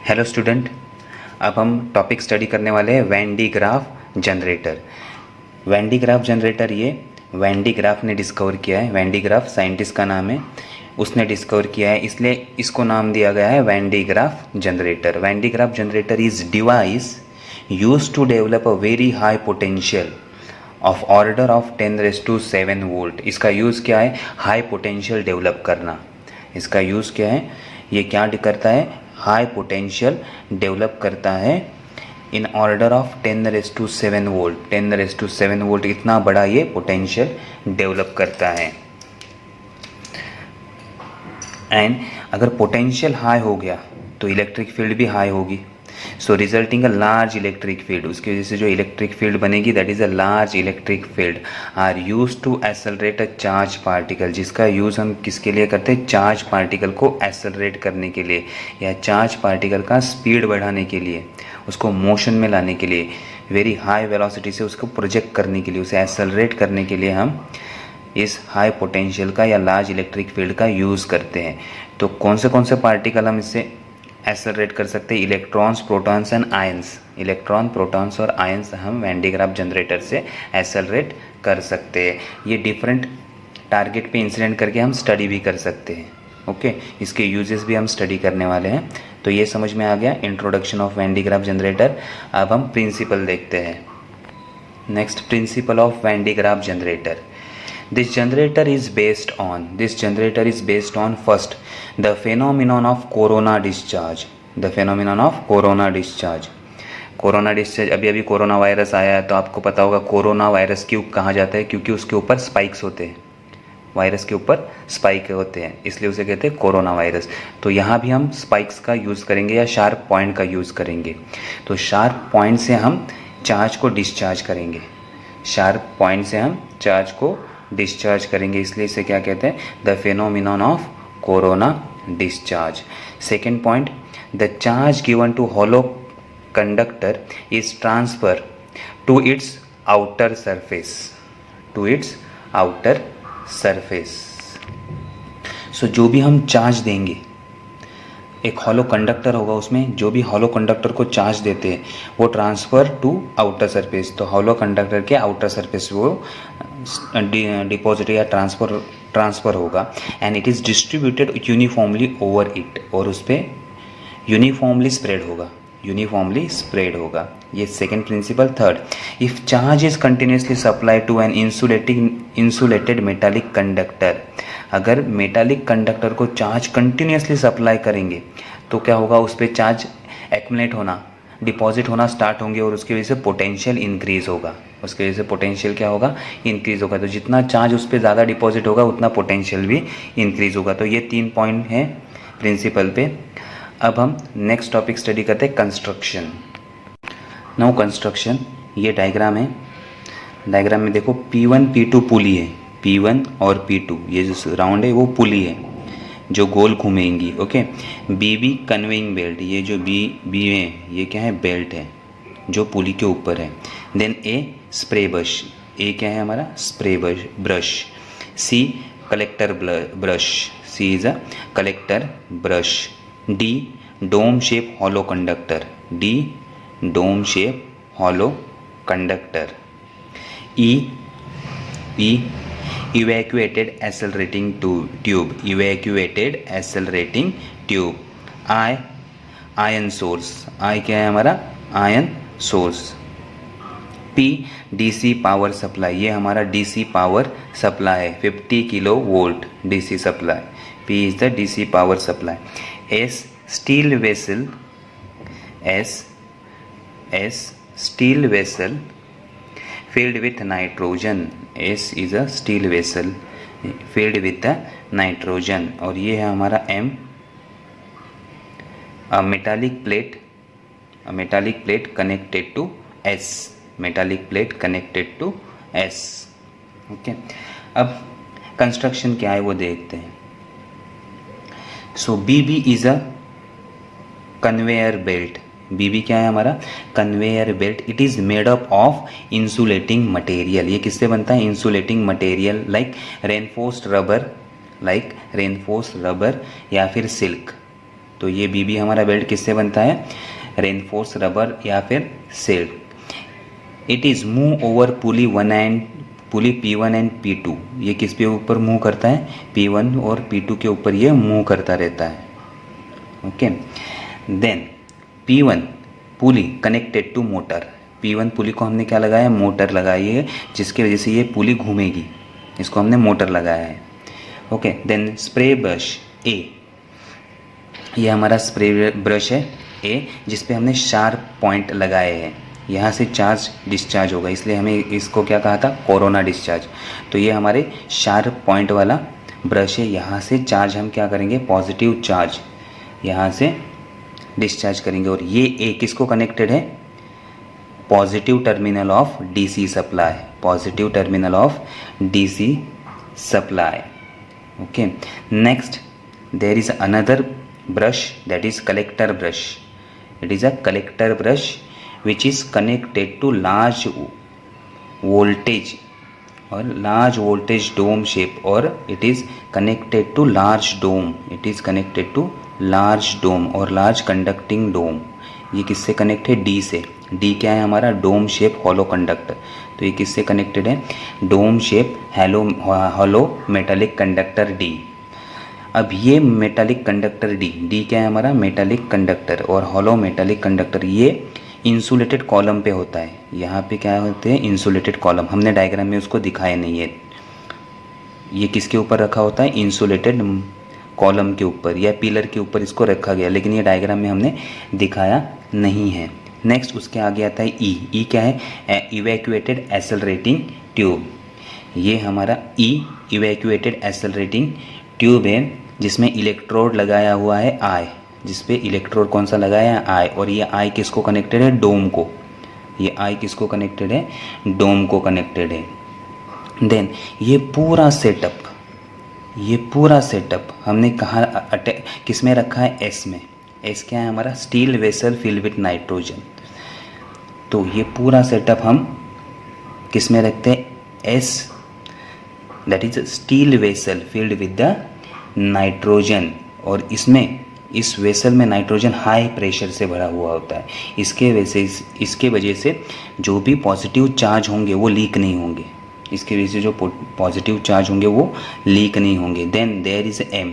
Hello student, अब हम topic study करने वाले हैं Van de Graaff generator. Van de Graaff generator ये वैन डी ग्राफ ने डिस्कवर किया है। वैन डी ग्राफ साइंटिस्ट का नाम है, उसने डिस्कवर किया है, इसलिए इसको नाम दिया गया है Van de Graaff generator. Van de Graaff generator is device use to develop a very high potential of order of 10⁻⁷ volt. इसका यूज़ क्या है? हाई पोटेंशियल डेवलप करना। इसका यूज़ क्या है? ये क्या करता है? हाई पोटेंशियल डेवलप करता है in order of 10⁻⁷ volt. 10⁻⁷ volt इतना बड़ा ये पोटेंशियल डेवलप करता है। एंड अगर पोटेंशियल हाई हो गया तो इलेक्ट्रिक फील्ड भी हाई होगी, so resulting a large electric field. उसकी वजह से जो इलेक्ट्रिक फील्ड बनेगी that is a large electric field are use to accelerate a charge particle. जिसका यूज़ हम किसके लिए करते हैं? चार्ज पार्टिकल को एक्सेलरेट करने के लिए, या चार्ज पार्टिकल का स्पीड बढ़ाने के लिए, उसको मोशन में लाने के लिए, वेरी हाई वेलोसिटी से उसको प्रोजेक्ट करने के लिए, उसे एक्सेलरेट करने के लिए हम इस हाई पोटेंशियल का या लार्ज इलेक्ट्रिक फील्ड का यूज़ करते हैं। तो कौन से पार्टिकल हम इससे एक्सेलरेट कर सकते हैं? Electrons, protons and ions. Electron, protons और आयंस हम वैन डी ग्राफ जनरेटर से एक्सेलरेट कर सकते हैं। ये डिफरेंट टारगेट पे इंसिडेंट करके हम स्टडी भी कर सकते हैं। ओके, इसके यूजेस भी हम स्टडी करने वाले हैं। तो ये समझ में आ गया introduction of Van de Graaff generator. अब हम प्रिंसिपल देखते हैं। Next, principle of Van de Graaff generator. This generator is based on first the phenomenon of corona discharge. The phenomenon of corona discharge. Corona discharge, अभी corona virus आया है तो आपको पता होगा कोरोना वायरस क्यों कहा जाता है? क्योंकि उसके ऊपर स्पाइक्स होते हैं, वायरस के ऊपर स्पाइक होते हैं, इसलिए उसे कहते हैं कोरोना वायरस। तो यहाँ भी हम स्पाइक्स का यूज़ करेंगे या शार्प पॉइंट का यूज़ करेंगे। तो शार्प पॉइंट से हम चार्ज को डिस्चार्ज करेंगे, शार्प पॉइंट से हम चार्ज को डिस्चार्ज करेंगे, इसलिए इसे क्या कहते हैं? The phenomenon of corona discharge. Second point, the charge given to hollow conductor is transfer to its outer surface, to its outer surface. So जो भी हम चार्ज देंगे, एक हॉलो कंडक्टर होगा, उसमें जो भी हॉलो कंडक्टर को चार्ज देते हैं वो ट्रांसफ़र टू आउटर सरफेस। तो हॉलो कंडक्टर के आउटर सरफेस वो डिपॉजिट या ट्रांसफ़र होगा। And it is distributed uniformly over it, और उस पर यूनिफॉर्मली स्प्रेड होगा। ये second principle. Third, if charge is continuously supplied to an insulated metallic conductor. अगर मेटालिक कंडक्टर को चार्ज कंटिन्यूसली सप्लाई करेंगे तो क्या होगा? उस पर चार्ज एक्युमुलेट होना, डिपॉजिट होना स्टार्ट होंगे, और उसकी वजह से पोटेंशियल इंक्रीज़ होगा। उसकी वजह से पोटेंशियल क्या होगा? इंक्रीज़ होगा। तो जितना चार्ज उस पर ज़्यादा डिपॉजिट होगा उतना पोटेंशियल भी इंक्रीज़ होगा। तो ये 3 पॉइंट हैं प्रिंसिपल पे। अब हम नेक्स्ट टॉपिक स्टडी करते हैं, कंस्ट्रक्शन। नाउ कंस्ट्रक्शन, ये डायग्राम है। डायग्राम में देखो P1 P2 पुली है, P1 और P2 ये जो राउंड है वो पुली है जो गोल घूमेंगी। ओके, BB कन्वेइंग बेल्ट, ये जो बी है ये क्या है? बेल्ट है जो पुली के ऊपर है। Then A spray brush, A क्या है हमारा? Spray brush. C collector brush, C is a collector brush. D dome shape hollow conductor, D dome shape hollow conductor. E evacuated accelerating tube, evacuated accelerating tube। I ion source, I क्या है हमारा? Ion source. P DC power supply, ये हमारा DC power supply है, 50 kilo volt DC supply. P is the DC power supply. S steel vessel, S steel vessel filled with nitrogen, S is a steel vessel filled with the nitrogen। और ये है हमारा M, a metallic plate connected to S, metallic plate connected to S। Okay, अब construction क्या है वो देखते हैं। सो BB is a conveyor belt, BB क्या है हमारा? Conveyor belt. It is made up of insulating material. ये किससे बनता है? Insulating material like reinforced rubber या फिर सिल्क। तो ये BB हमारा बेल्ट किससे बनता है? रेनफोर्स रबर या फिर सेल। It is move over pulley P1 and P2। ये किस पे ऊपर मूव करता है? P1 और P2 के ऊपर ये मूव करता रहता है। Okay, then P1 pulley connected to motor. P1 pulley को हमने क्या लगाया? मोटर लगाई है, जिसकी वजह से ये पुली घूमेगी, इसको हमने मोटर लगाया है। Okay, then spray brush A, ये हमारा स्प्रे ब्रश है A, जिस पे हमने शार्प पॉइंट लगाए हैं। यहाँ से चार्ज डिस्चार्ज होगा, इसलिए हमें इसको क्या कहा था? Corona discharge. तो ये हमारे शार्प पॉइंट वाला ब्रश है, यहाँ से चार्ज हम क्या करेंगे? पॉजिटिव चार्ज यहाँ से डिस्चार्ज करेंगे। और ये A किसको कनेक्टेड है? Positive terminal of DC supply, positive terminal of DC supply. Okay, next there is another brush, that is collector brush. It is a collector brush which is connected to large voltage or large voltage dome shape, or it is connected to large dome. It is connected to large dome or large conducting dome. ये किससे connect है? D से। D क्या है हमारा? Dome shape hollow conductor. तो ये किससे कनेक्टेड है? Dome shape hollow metallic conductor D। अब ये मेटालिक कंडक्टर D क्या है हमारा? मेटालिक कंडक्टर और हॉलो मेटालिक कंडक्टर, ये इंसुलेटेड कॉलम पे होता है। यहाँ पे क्या होते हैं? Insulated column. हमने डायग्राम में उसको दिखाया नहीं है। ये किसके ऊपर रखा होता है? इंसुलेटेड कॉलम के ऊपर या पिलर के ऊपर इसको रखा गया, लेकिन ये डायग्राम में हमने दिखाया नहीं है। नेक्स्ट उसके आगे आता है E क्या है? Evacuated accelerating tube. ये हमारा इवैक्यूएटेड एसेलरेटिंग ट्यूब है, जिसमें इलेक्ट्रोड लगाया हुआ है I, जिसपे इलेक्ट्रोड कौन सा लगाया है? I। और ये I किसको कनेक्टेड है? डोम को। ये I किसको कनेक्टेड है? डोम को कनेक्टेड है। देन ये पूरा सेटअप हमने कहाँ किस में रखा है? S में। S क्या है हमारा? Steel vessel filled with nitrogen. तो ये पूरा सेटअप हम किस में रखते हैं? S, that is steel vessel filled with the nitrogen. और इस वेसल में नाइट्रोजन हाई प्रेशर से भरा हुआ होता है। इसके वजह से जो भी पॉजिटिव चार्ज होंगे वो लीक नहीं होंगे। इसके वजह से जो पॉजिटिव चार्ज होंगे वो लीक नहीं होंगे। Then there is M,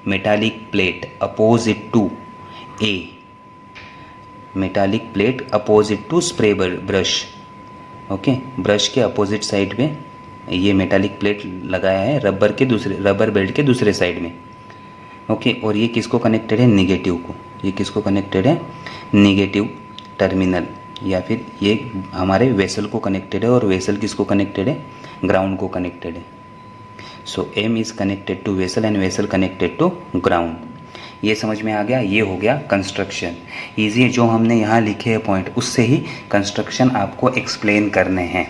metallic plate opposite to A, metallic plate opposite to spray brush. Okay, brush के अपोजिट साइड पे ये मेटालिक प्लेट लगाया है रबर बेल्ट के दूसरे साइड में। ओके, और ये किसको कनेक्टेड है? निगेटिव को। ये किसको कनेक्टेड है? निगेटिव टर्मिनल, या फिर ये हमारे वेसल को कनेक्टेड है। और वेसल किसको कनेक्टेड है? ग्राउंड को कनेक्टेड है। So M is connected to vessel and vessel connected to ground. ये समझ में आ गया? ये हो गया कंस्ट्रक्शन। ईजी है, जो हमने यहाँ लिखे हैं पॉइंट, उससे ही कंस्ट्रक्शन आपको एक्सप्लेन करने हैं।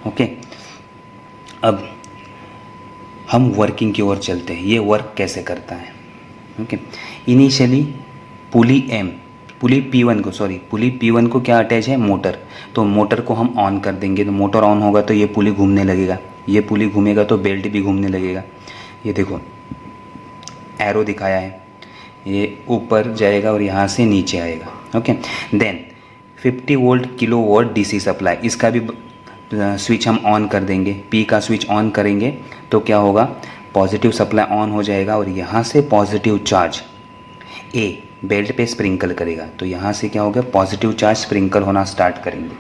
ओके, अब हम वर्किंग की ओर चलते हैं। ये वर्क कैसे करता है? ओके, इनिशियली पुली P1 को क्या अटैच है? मोटर। तो मोटर को हम ऑन कर देंगे, तो मोटर ऑन होगा तो ये पुली घूमने लगेगा। ये पुली घूमेगा तो बेल्ट भी घूमने लगेगा। ये देखो एरो दिखाया है, ये ऊपर जाएगा और यहाँ से नीचे आएगा। Okay, then 50 volt kilowatt DC supply, इसका भी स्विच हम ऑन कर देंगे। P का स्विच ऑन करेंगे तो क्या होगा? पॉजिटिव सप्लाई ऑन हो जाएगा और यहाँ से पॉजिटिव चार्ज A बेल्ट पे स्प्रिंकल करेगा। तो यहाँ से क्या होगा? पॉजिटिव चार्ज स्प्रिंकल होना स्टार्ट करेंगे।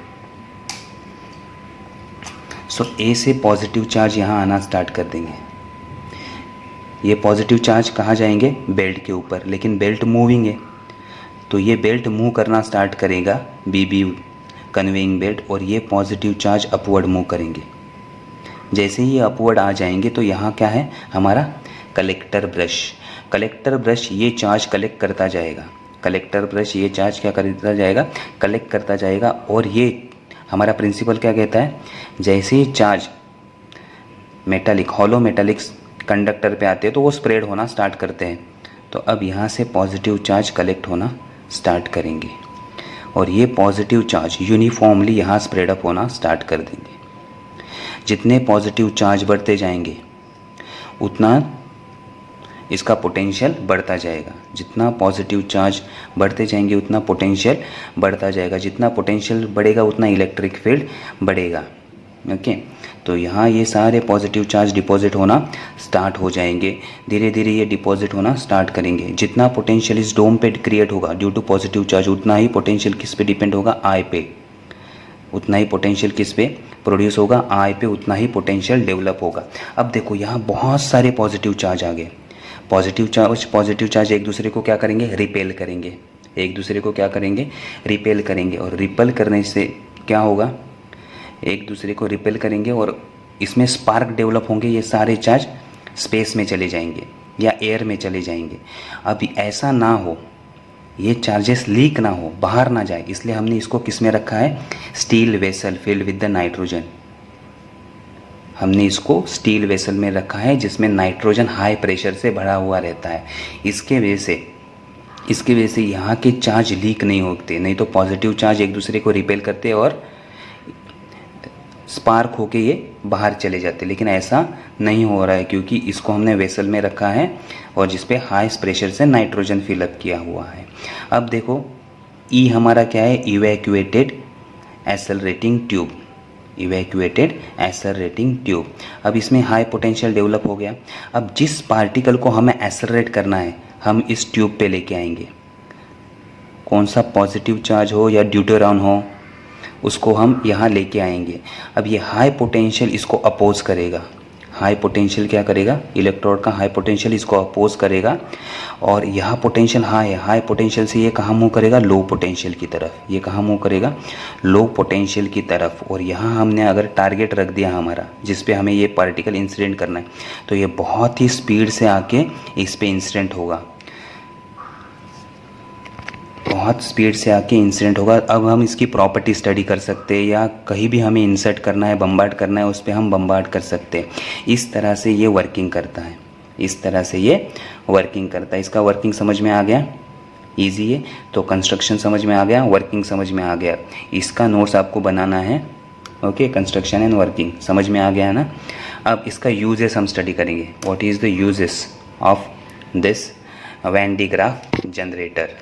सो A से पॉजिटिव चार्ज यहाँ आना स्टार्ट कर देंगे। ये पॉजिटिव चार्ज कहाँ जाएंगे? बेल्ट के ऊपर, लेकिन बेल्ट मूविंग है तो ये बेल्ट मूव करना स्टार्ट करेगा, BB कन्वेइंग बेल्ट, और ये पॉजिटिव चार्ज अपवर्ड मूव करेंगे। जैसे ही अपवर्ड आ जाएंगे तो यहाँ क्या है हमारा? कलेक्टर ब्रश ये चार्ज कलेक्ट करता जाएगा। कलेक्टर ब्रश ये चार्ज क्या करता जाएगा? कलेक्ट करता जाएगा। और ये हमारा प्रिंसिपल क्या कहता है? जैसे ही चार्ज हॉलो मेटालिक कंडक्टर पे आते हैं तो वो स्प्रेड होना स्टार्ट करते हैं। तो अब यहाँ से पॉजिटिव चार्ज कलेक्ट होना स्टार्ट करेंगे और ये पॉजिटिव चार्ज यूनिफॉर्मली यहाँ स्प्रेड अप होना स्टार्ट कर देंगे। जितने पॉजिटिव चार्ज बढ़ते जाएंगे उतना इसका पोटेंशियल बढ़ता जाएगा। जितना पॉजिटिव चार्ज बढ़ते जाएंगे उतना पोटेंशियल बढ़ता जाएगा, जितना पोटेंशियल बढ़ेगा उतना इलेक्ट्रिक फील्ड बढ़ेगा। ओके, तो यहाँ ये सारे पॉजिटिव चार्ज डिपॉजिट होना स्टार्ट हो जाएंगे, धीरे धीरे ये डिपॉजिट होना स्टार्ट करेंगे। जितना पोटेंशियल इस डोम पे क्रिएट होगा ड्यू टू पॉजिटिव चार्ज, उतना ही पोटेंशियल किस पे डिपेंड होगा, आई पे। उतना ही पोटेंशियल किस पे प्रोड्यूस होगा, आई पे, उतना ही पोटेंशियल डेवलप होगा। अब देखो यहाँ बहुत सारे पॉजिटिव चार्ज आ गए। पॉजिटिव चार्ज एक दूसरे को क्या करेंगे, रिपेल करेंगे। एक दूसरे को क्या करेंगे, रिपेल करेंगे। और रिपेल करने से क्या होगा, एक दूसरे को रिपेल करेंगे और इसमें स्पार्क डेवलप होंगे। ये सारे चार्ज स्पेस में चले जाएंगे या एयर में चले जाएंगे। अब ऐसा ना हो, ये चार्जेस लीक ना हो, बाहर ना जाए, इसलिए हमने इसको किस में रखा है, steel vessel filled with the nitrogen. हमने इसको स्टील वेसल में रखा है जिसमें नाइट्रोजन हाई प्रेशर से भरा हुआ रहता है। इसके वजह से यहाँ के चार्ज लीक नहीं होते, नहीं तो पॉजिटिव चार्ज एक दूसरे को रिपेल करते और स्पार्क होके ये बाहर चले जाते। लेकिन ऐसा नहीं हो रहा है क्योंकि इसको हमने वेसल में रखा है और जिस पे हाई प्रेशर से नाइट्रोजन फिलअप किया हुआ है। अब देखो ई हमारा क्या है, evacuated accelerating tube. Evacuated accelerating tube. अब इसमें हाई पोटेंशियल डेवलप हो गया। अब जिस पार्टिकल को हमें एक्सेलरेट करना है हम इस ट्यूब पे लेके आएंगे, कौन सा पॉजिटिव चार्ज हो या ड्यूटेरॉन हो, उसको हम यहाँ लेके आएंगे। अब ये हाई पोटेंशियल इसको अपोज करेगा। हाई पोटेंशियल क्या करेगा, इलेक्ट्रोड का हाई पोटेंशियल इसको अपोज करेगा और यहाँ पोटेंशियल हाई है। हाई पोटेंशियल से ये कहाँ मूव करेगा, लो पोटेंशियल की तरफ। ये कहाँ मूव करेगा, लो पोटेंशियल की तरफ। और यहाँ हमने अगर टारगेट रख दिया हमारा जिस पे हमें ये पार्टिकल इंसिडेंट करना है, तो ये बहुत ही स्पीड से आके इस पे इंसिडेंट होगा, बहुत स्पीड से आके इंसिडेंट होगा। अब हम इसकी प्रॉपर्टी स्टडी कर सकते हैं या कहीं भी हमें इंसर्ट करना है, बम्बार्ड करना है, उस पर हम बम्बार्ड कर सकते हैं। इस तरह से ये वर्किंग करता है, इस तरह से ये वर्किंग करता है। इसका वर्किंग समझ में आ गया, इजी है। तो कंस्ट्रक्शन समझ में आ गया, वर्किंग समझ में आ गया। इसका नोट्स आपको बनाना है। ओके, कंस्ट्रक्शन एंड वर्किंग समझ में आ गया है ना। अब इसका यूजेस हम स्टडी करेंगे। What is the uses of this Van de Graaff generator.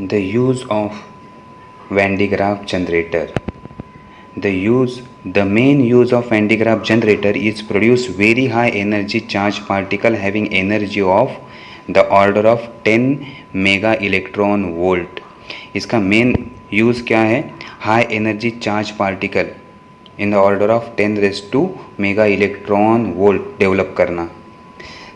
The use of Van de Graaff generator. The main use of Van de Graaff generator is produce very high energy charge particle having energy of the order of 10 mega electron volt. इसका main use क्या है, high energy charge particle in the order of 10⁻² mega electron volt develop करना।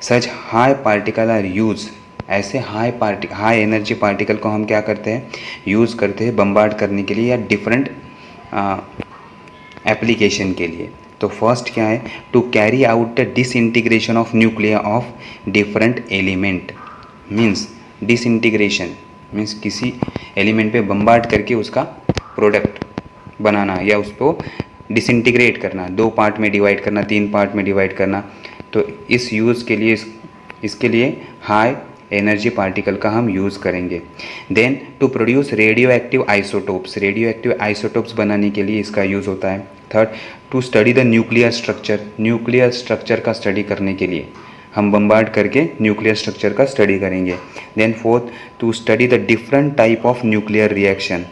Such high particle are use, ऐसे high energy particle को हम क्या करते हैं, यूज़ करते हैं बम्बार्ड करने के लिए या डिफरेंट एप्लीकेशन के लिए। तो फर्स्ट क्या है, to carry out the disintegration of nuclear of different element. Means disintegration means किसी एलिमेंट पे बम्बार्ड करके उसका प्रोडक्ट बनाना या उसको डिसइंटीग्रेट करना, 2 पार्ट में डिवाइड करना, 3 पार्ट में डिवाइड करना। तो इस यूज़ के लिए इसके लिए हाई एनर्जी पार्टिकल का हम यूज़ करेंगे। Then to produce radio active isotopes, radio active isotopes बनाने के लिए इसका यूज़ होता है। Third, to study the nuclear structure, nuclear structure का स्टडी करने के लिए हम बम्बार्ड करके न्यूक्लियर स्ट्रक्चर का स्टडी करेंगे। Then fourth, to study the different type of nuclear reaction,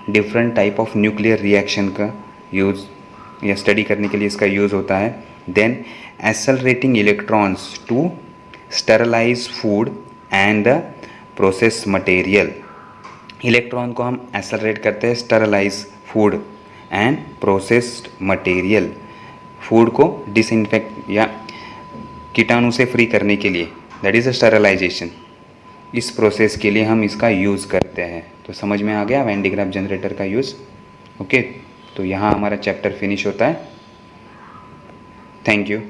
different type of nuclear reaction का यूज़ या स्टडी करने के लिए इसका यूज़ होता है। Then accelerating electrons to sterilize food and the process material. Electron को हम एक्सेलरेट करते हैं sterilize food and processed material, food को डिसइंफेक्ट या कीटाणु से फ्री करने के लिए, दैट इज़ अ स्टेरलाइजेशन। इस प्रोसेस के लिए हम इसका यूज़ करते हैं। तो समझ में आ गया वैन डी ग्राफ जनरेटर का यूज़। ओके, तो यहाँ हमारा चैप्टर फिनिश होता है। Thank you.